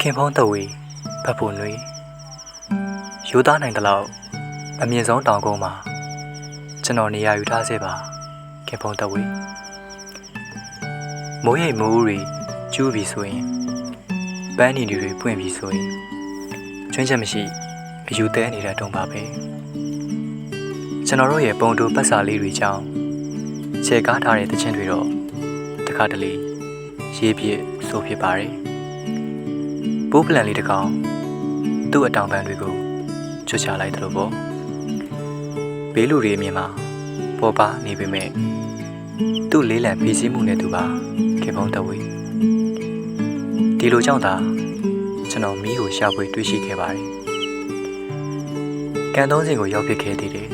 ခင်ဖုံးတဝီဖတ်ဖို့နွေယူသားနိုင်တဲ့လောက်အမြင့်ဆုံးတောင်ကုန်းမှာကျွန်တော်နေရာယူထားစေပါခင်ဖုံးတဝီမိုးရိပ်မိုးဦးတွေကျူးပြီးဆိုရင်ပန်းနီတွေပွင့်ပြီးဆိုရင်ကျွမ်းချက်မရှိအယူသေးနေတဲ့တုံးပါပဲကျွန်တော်တို့ရဲ့ပုံတူပတ်စာလေးတွေကြောင့်ခြေကားထားတဲ့သချင်းတွေတော့တခါတလေရေးပြဆိုဖြစ်ပါတယ်ဘိုးပလန်လေးတစ်ကောင်သူ့အတောင်ပန်းတွေကိုချွတ်ချလိုက်တယ်လို့ပေါ့ဘေးလူတွေအမြင်မှာပေါ်ပါနေပေမဲ့သူ့လေးလံဖြည့်ဆည်းမှုနဲ့သူပါခင်ဖုံးတဝေးဒီလိုကြောင့်သာကျွန်တော်မီးကိုရှာဖွေတွေ့ရှိခဲ့ပါတယ်ကန်သုံးစင်ကိုရောက်ဖြစ်ခဲ့သေးတယ်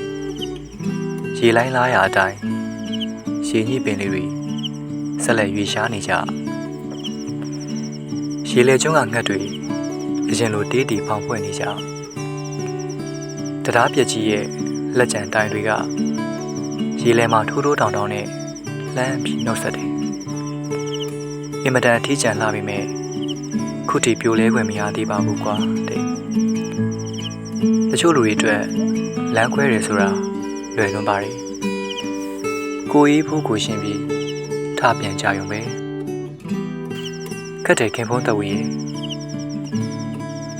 ရေလိုင်းလားရာအတိုင်းရေညှိပင်လေးတွေဆက်လက်ရွေရှားနေကြရေလေကျွန်းကငှက်တွေအရင်လိုတေးတီဖောင်ဖွင့်နေကြတရားပြက်ကြီးရဲ့လက်ကျန်တိုင်းတွေကရေလဲမှာထိုးထိုးတောင်တောင်နဲ့လှမ်းပြီးနှုတ်ဆက်တယ်အင်မတန်အထီးကျန်လာပြီမဲ့ခုထိပြိုလဲခွင့်မရသေးပါဘူးကွာတဲ့တချို့လူတွေအတွက်လမ်းခွဲတယ်ဆိုတာလွယ်လွန်းပါတယ်ကိုကြီးဖို့ကိုရှင်းပြီးထပြန်ကြရုံပဲခက်တဲ့ခင်ဖုံးတဝီရဲ့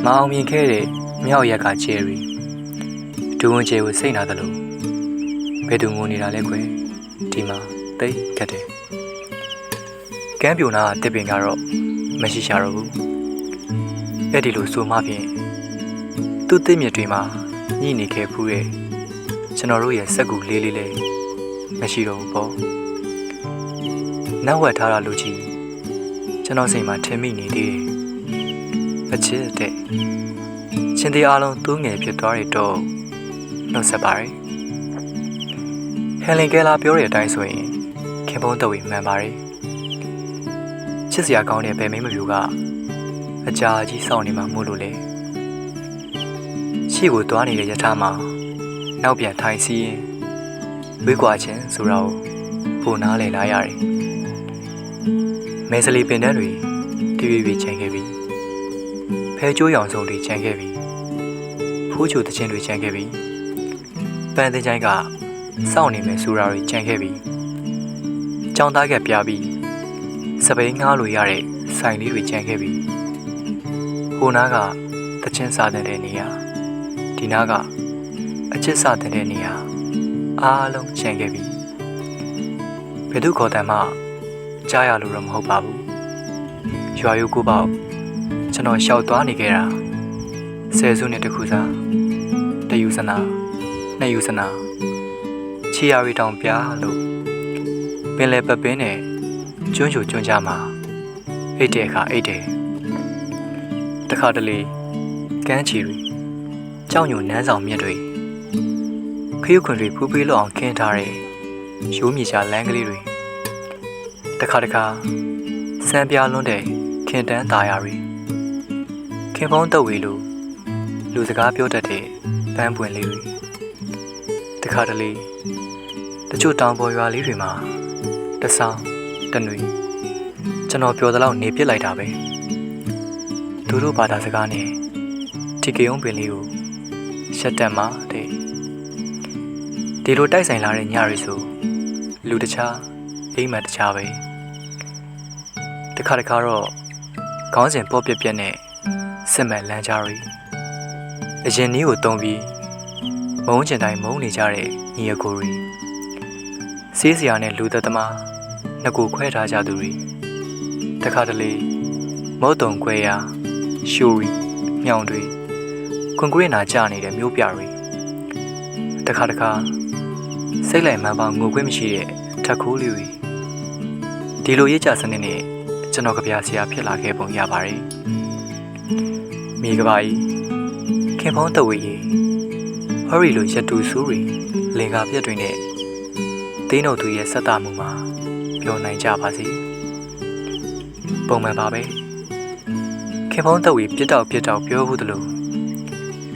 မအောင်မြင်ခဲ့တဲ့မြောက်ရက်ကကျယ်ရီဒူဝင်ကျယ်ကိုစိတ်နာတယ်လို့ဘယ်သူငိုနေတာလဲခွဲဒီမှာတိတ်ခက်တယ်ကမ်းပြိုနာတစ်ပင်ကတော့မရှိရှာတော့ဘူးအဲ့ဒီလိုဆိုမှဖြင့်သူ့တစ်မြစ်တွေမှာညှိနေခဲ့ဖူးရဲ့ကျွန်တော်တို့ရဲ့စက်ကူလေးလေးလေးမရှိတော့ဘူးပေါ့နောက်ဝက်ထားတာလူကြီးကျွန်တော်စိတ်မှာထင်မိနေသေးတယ်အချစ်တဲ့ရှင်သေးအားလုံးသူ့ငယ်ဖြစ်သွားတဲ့တော့နှုတ်ဆက်ပါရယ်ဟယ်လင်ကဲလာပြောတဲ့အတိုင်းဆိုရင်ခင်ဖုံးတဝီမှန်ပါရယ်ချစ်စရာကောင်းတဲ့ဘယ်မိမပြူကအကြာကြီးစောင့်နေမှမို့လို့လေရှေ့ကိုသွားနေတဲ့ယထာမှာနောက်ပြန်ထိုင်စီးရင်ဝေးကွာခြင်းဆိုတော့ပိုနားလည်လာရတယ်မဲစလီပင်တန်းတွေတရွေ့ရွေ့ချန်ခဲ့ပြီဖဲကျိုးရောင်စုံတွေချန်ခဲ့ပြီဖိုးချိုတချင်းတွေချန်ခဲ့ပြီပန်းတင်ချိုင်းကစောင့်နေမယ်ဆိုတာတွေချန်ခဲ့ပြီကြောင်သားကပြပြီးစပိန်ငှားလို့ရတဲ့ဆိုင်လေးတွေချန်ခဲ့ပြီဟိုနားကတချင်းစားတဲ့နေရာဒီနားကအချစ်စားတဲ့နေရာအားလုံးချန်ခဲ့ပြီဘယ်သူခေါ်တယ်မှကြားရလို့တော့မဟုတ်ပါဘူးရွာရိုးကိုပေါ့ကျွန်တော်ရှောက်သွားနေခဲ့တာ10စုနှစ်တခုစားတယူစနာနှစ်ယူစနာချီယာရီတောင်ပြားလို့ပင်လယ်ပပင်းနဲ့ကျွန်းချိုကျွန်းကြမှာအိတ်တဲ့အခါအိတ်တယ်တခါတလေကမ်းချီတွေကြောက်ညိုနန်းဆောင်မြက်တွေခရုခွန်တွေဖူးဖေးလို့အောင်ခင်းထားတဲ့ရိုးမြေရှာလမ်းကလေးတွေတခါတခါစံပြားလွန်းတဲ့ခင်တန်းตาရတွေခင်ဖုံးတုပ်ဝေလိုလူစကားပြောတတ်တဲ့ပန်းပွင့်လေးတွေတခါတလေတချို့တောင်ပေါ်ရွာလေးတွေမှာတဆောင်တနွေကျွန်တော်ပြောသလောက်နေပြစ်လိုက်တာပဲသူတို့ဘာသာစကားနဲ့တီကေုံပင်လေးကိုရှက်တက်မှာတဲ့ဒီလိုတိုက်ဆိုင်လာတဲ့ညတွေဆိုလူတခြားအိမ်မက်တခြားပဲတခါတော့ခေါင်းစဉ်ပေါ့ပြက်ပြက်နဲ့စစ်မဲ့လမ်းကြားတွေအရင်နည်းကိုတုံးပြီးမုန်းကျင်တိုင်းမုန်းနေကြတဲ့ညီအကိုတွေစေးစရာနဲ့လူသက်သမားနှစ်ကိုခွဲထားကြသူတွေတခါတလေမုတ်တုံခွဲရာရှိုးရီမြောင်တွေကွန်ကရစ်နာကျနေတဲ့မျိုးပြတွေတခါစိတ်လိုက်မှန်ပေါင်းငိုခွင့်မရှိတဲ့ထက်ခိုးလေးတွေဒီလိုရေးကြစနစ်နဲ့ကျွန်တော်ကြပြဆရာဖြစ်လာခဲ့ပုံရပါတယ်မိကပါကြီးခင်ဖုံးတဝေးကြီးဟော်ရီလိုရတူဆူးတွေလင်္ကာပြက်တွေနဲ့တင်းတို့သူရဲ့စက်တာမှုမှာပြောနိုင်ကြပါစေပုံမှန်ပါပဲခင်ဖုံးတဝေးပြစ်တောက်ပြောဘူးတလို့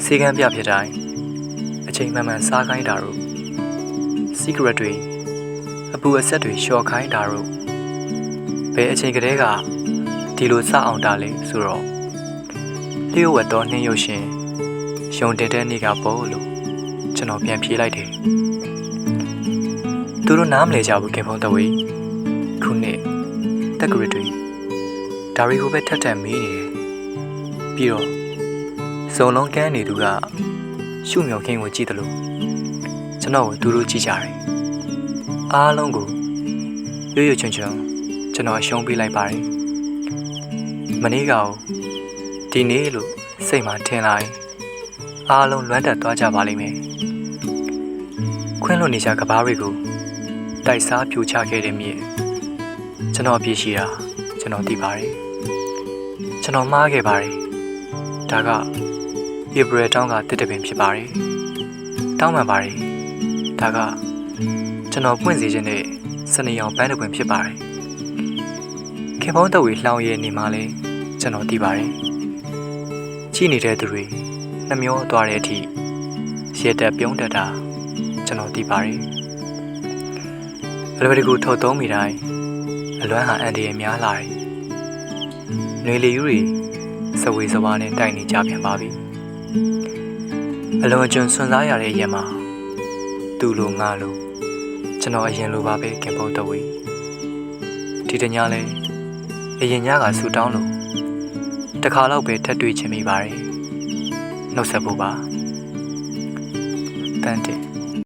စေကန်းပြဖြစ်တိုင်းအချိန်မှန်စားခိုင်းတာတို့စီကရက်တွေအပူအဆက်တွေလျှော်ခိုင်းတာတို့ဘယ်အချိန်ကတည်းကဒီလိုစအောင်တာလဲဆိုတော့ လျှို့ဝှက်သောနှင်းရုပ်ရှင်ရုံတင်တဲ့နေ့ကပေါ့လို့ကျွန်တော်ပြန်ဖြေလိုက်တယ်သူတို့နားမလဲကြဘူးခင်ဗျုံတဝေခုနှစ်တက်ကရစ်တွေဒါရီကိုပဲထပ်ထပ်မေးနေတယ်ပြီးတော့စုံလုံးကန်းနေသူကရှုမြောင်ခင်းကိုကြည့်တယ်လို့ကျွန်တော်ကိုသူတို့ကြည့်ကြတယ်အားလုံးကိုရွရွချွန်ချွန်ကျွန်တော်ရှုံးပေးလိုက်ပါတယ်မနေ့ကဒီနေ့လို့စိတ်မှာထင်လာရင်အားလုံးလွမ်းတက်သွားကြပါလိမ့်မယ်ခွင်းလွန်နေကြကဘာတွေကိုတိုက်စားပြိုချခဲ့တဲ့မြေကျွန်တော်အပြည့်ရှိတာကျွန်တော်သိပါတယ်ကျွန်တော်မှားခဲ့ပါတယ်ဒါကဧပြီတောင်းကတစ်တပင်ဖြစ်ပါတယ်တောင်းမှန်ပါတယ်ဒါကကျွန်တော်ပွင့်စေခြင်းနဲ့စနေအောင်ပန်းတစ်ပွင့်ဖြစ်ပါတယ်ခင်ဗျားတို့ဝေလှောင်ရည်နေမှလဲကျွန်တော်သိပါတယ်ကြည့်နေတဲ့သူတွေနှမျောသွားတဲ့အထိရေတက်ပြုံးတက်တာကျွန်တော်သိပါတယ်အလွယ်တကူထုတ်သုံးမိတိုင်းအလွမ်းဟာအန်ဒီရဲ့များလာတယ်။နှွေလီယူတွေစဝေစဝါနဲ့တိုက်နေကြပြန်ပါပြီ။အလွန်အကျွံစွန့်စားရတဲ့ရက်မှာသူ့လိုငါလိုကျွန်တော်အရင်လိုပါပဲခင်ဗျုံတဝေဒီတညလဲအရင်ညကဆူတောင်းလို့တခါတော့ပဲထပ်တွေ့ချင်မိပါတယ်။နှုတ်ဆက်ဖို့ပါ။တန်တဲ့